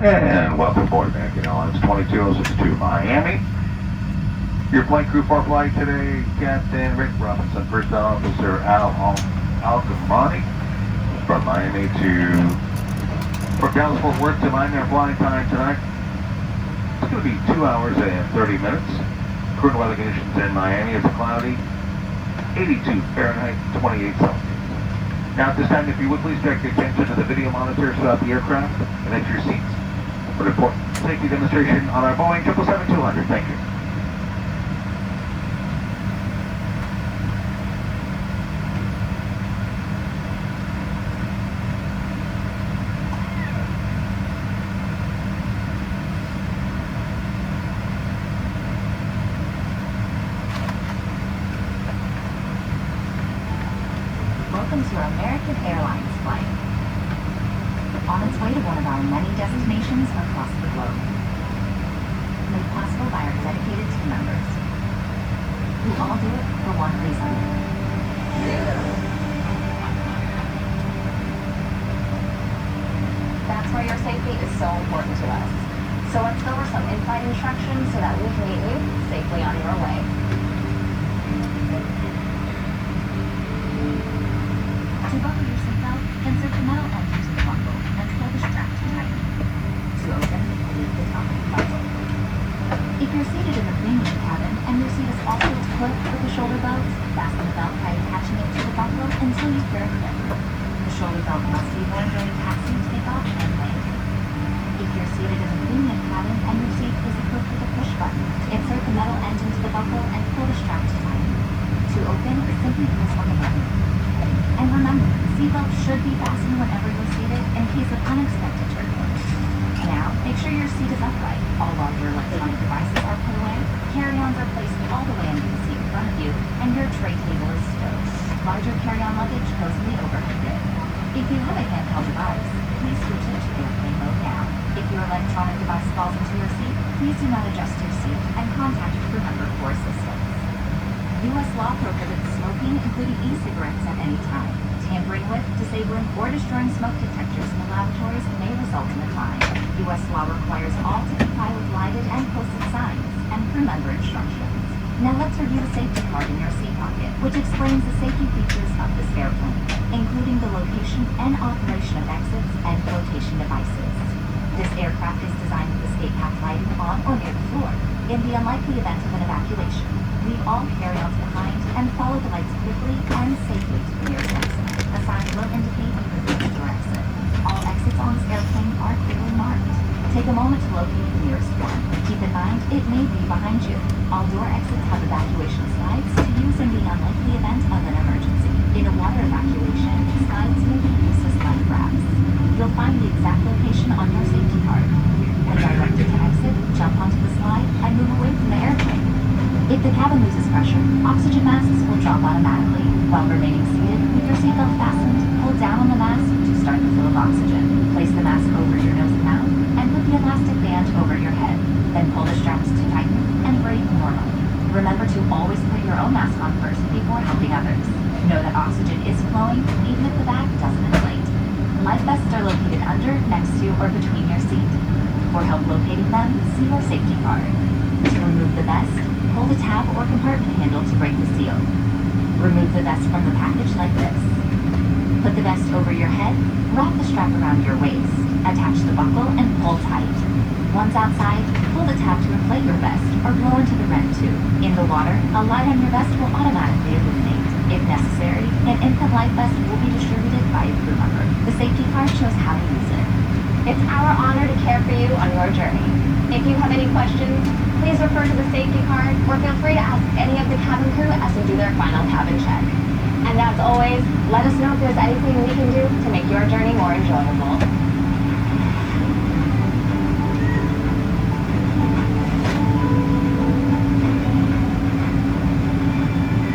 And welcome aboard American Airlines 22062 Miami. Your flight crew for flight today, Captain Rick Robinson, First Officer Al Algamani from Miami to Dallas Fort Worth to Miami. Our flying time tonight, it's going to be 2 hours and 30 minutes. Current weather conditions in Miami is cloudy, 82 Fahrenheit, 28 Celsius. Now at this time, if you would please direct your attention to the video monitors throughout the aircraft and at your seats for the important safety demonstration on our Boeing 777-200. Thank you. Welcome to American Airlines flight. On its way to one of our many destinations across the globe. Made possible by our dedicated team members, who all do it for one reason. That's why your safety is so important to us. So let's go over some in-flight instructions so that we can get you safely on your way. To buckle your seatbelt, insert the metal end into the buckle and pull the strap to tighten. To open, leave the top of the buckle. If you're seated in the premium cabin and your seat is also equipped with the shoulder belts, fasten the belt by attaching it to the buckle until you hear it click. The shoulder belt must be worn during taxi, takeoff, and landing. If you're seated in the premium cabin and your seat is equipped with a push button, insert the metal end into the buckle and pull the strap to tighten. To open, simply press on the button. And remember, seatbelts should be fastened whenever you're seated in case of unexpected turbulence. Now, make sure your seat is upright. All larger electronic devices are put away, carry-ons are placed all the way under the seat in front of you, and your tray table is stowed. Larger carry-on luggage goes in the overhead bin. If you have a handheld device, please switch it to airplane mode now. If your electronic device falls into your seat, please do not adjust your seat and contact your crew member for assistance. U.S. law prohibits smoking, including e-cigarettes, at any time. Tampering with, disabling, or destroying smoke detectors in the lavatories may result in a fine. U.S. law requires all to comply with lighted and posted signs and crew member instructions. Now let's review the safety card in your seat pocket, which explains the safety features of this airplane, including the location and operation of exits and flotation devices. This aircraft is designed with escape path lighting on or near the floor. In the unlikely event of an evacuation, leave all carry-ons behind and follow the lights quickly and safely to the nearest exit. A sign will indicate you have reached your exit. All exits on this airplane are clearly marked. Take a moment to locate the nearest one. Keep in mind, it may be behind you. All door exits have evacuation slides to use in the unlikely event of an emergency. In a water evacuation, slides may be used as life rafts. You'll find the exact location on your safety card. When directed to exit, jump onto the slide and move away from the airplane. If the cabin loses pressure, oxygen masks will drop automatically. While remaining seated, with your seatbelt fastened, pull down on the mask to start the flow of oxygen. Place the mask over your nose and mouth, and put the elastic band over your head. Then pull the straps to tighten and breathe normally. Remember to always put your own mask on first before helping others. Know that oxygen is flowing, even if the bag doesn't inflate. Life vests are located under, next to, or between your seat. For help locating them, see your safety card. To remove the vest, pull the tab or compartment handle to break the seal. Remove the vest from the package like this. Put the vest over your head, wrap the strap around your waist, attach the buckle, and pull tight. Once outside, pull the tab to inflate your vest or blow into the red tube. In the water, a light on your vest will automatically illuminate. If necessary, an infant life vest will be distributed by a crew member. The safety card shows how to use it. It's our honor to care for you on your journey. If you have any questions, please refer to the safety card or feel free to ask any of the cabin crew as they do their final cabin check. And as always, let us know if there's anything we can do to make your journey more enjoyable.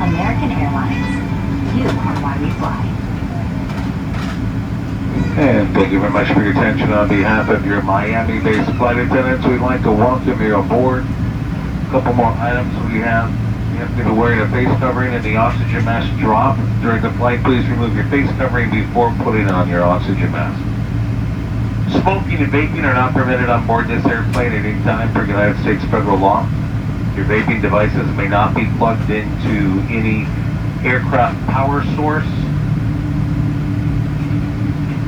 American Airlines, you are why we fly. And thank you very much for your attention. On behalf of your Miami-based flight attendants, we'd like to welcome you aboard. A couple more items we have. You have to be wearing a face covering and the oxygen mask drop. During the flight, please remove your face covering before putting on your oxygen mask. Smoking and vaping are not permitted on board this airplane at any time per United States federal law. Your vaping devices may not be plugged into any aircraft power source.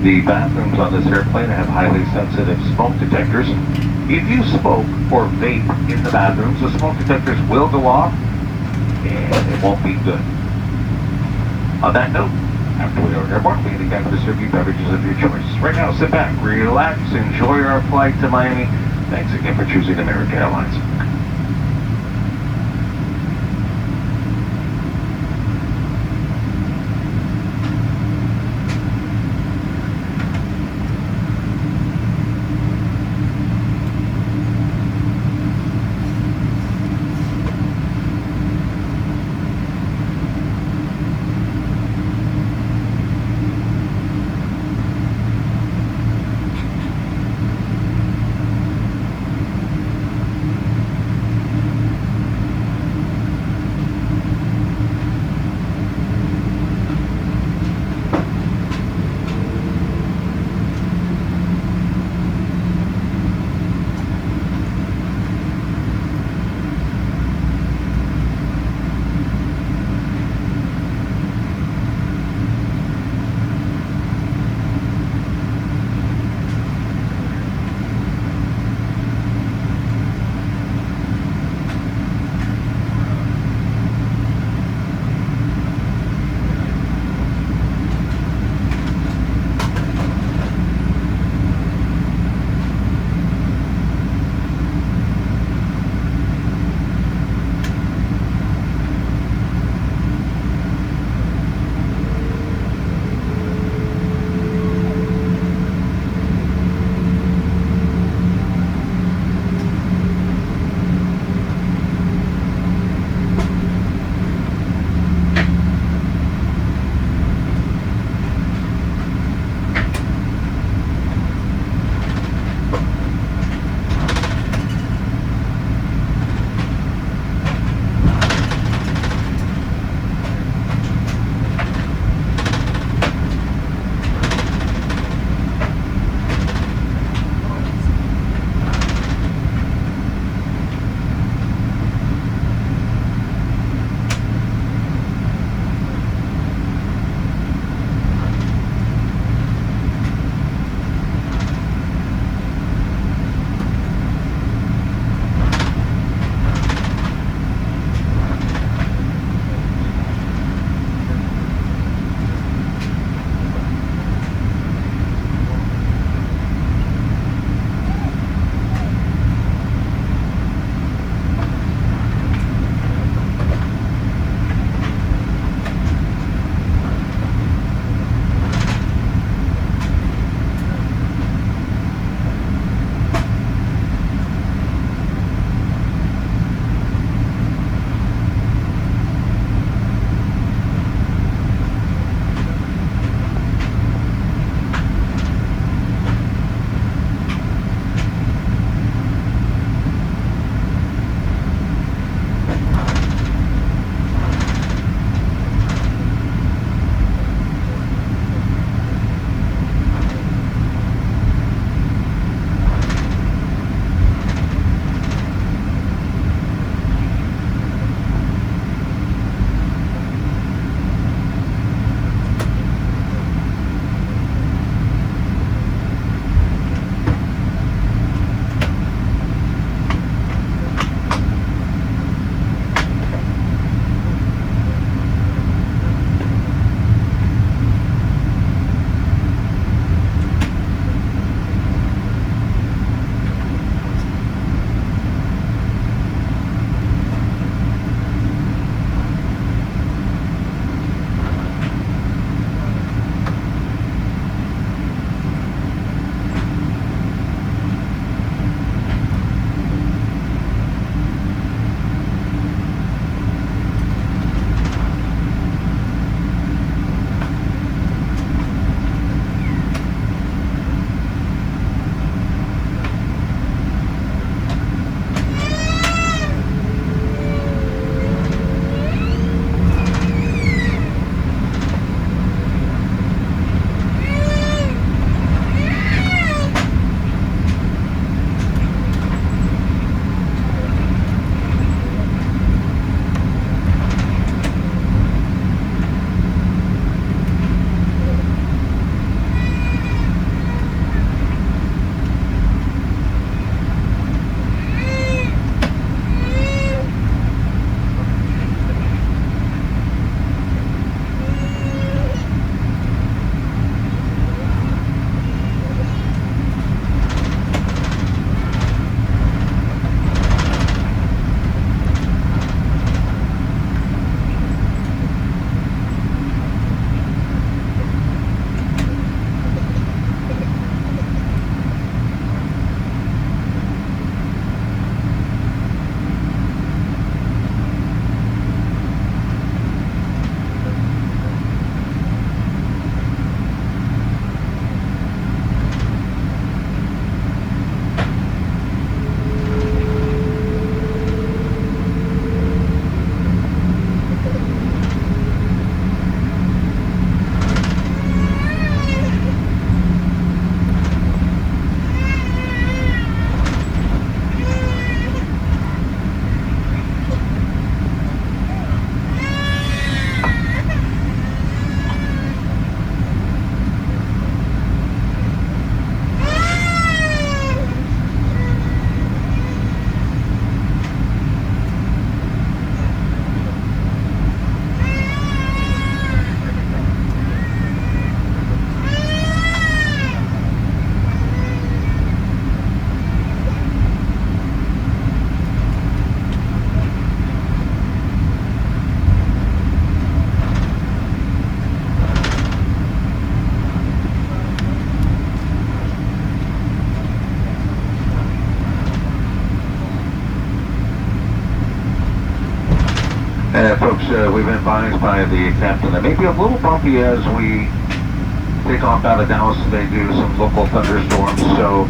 The bathrooms on this airplane have highly sensitive smoke detectors. If you smoke or vape in the bathrooms, the smoke detectors will go off and it won't be good. On that note, after we are airborne, we handicap to serve you beverages of your choice. Right now, sit back, relax, enjoy our flight to Miami. Thanks again for choosing American Airlines. Folks, we've been advised by the captain that may be a little bumpy as we take off out of Dallas today due to some local thunderstorms. So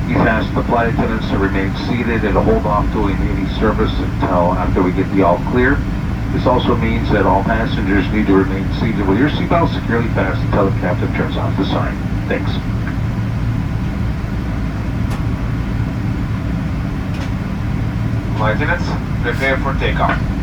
he's asked the flight attendants to remain seated and to hold off doing any service until after we get the all clear. This also means that all passengers need to remain seated with your seatbelt securely fastened until the captain turns off the sign. Thanks. Flight attendants, prepare for takeoff.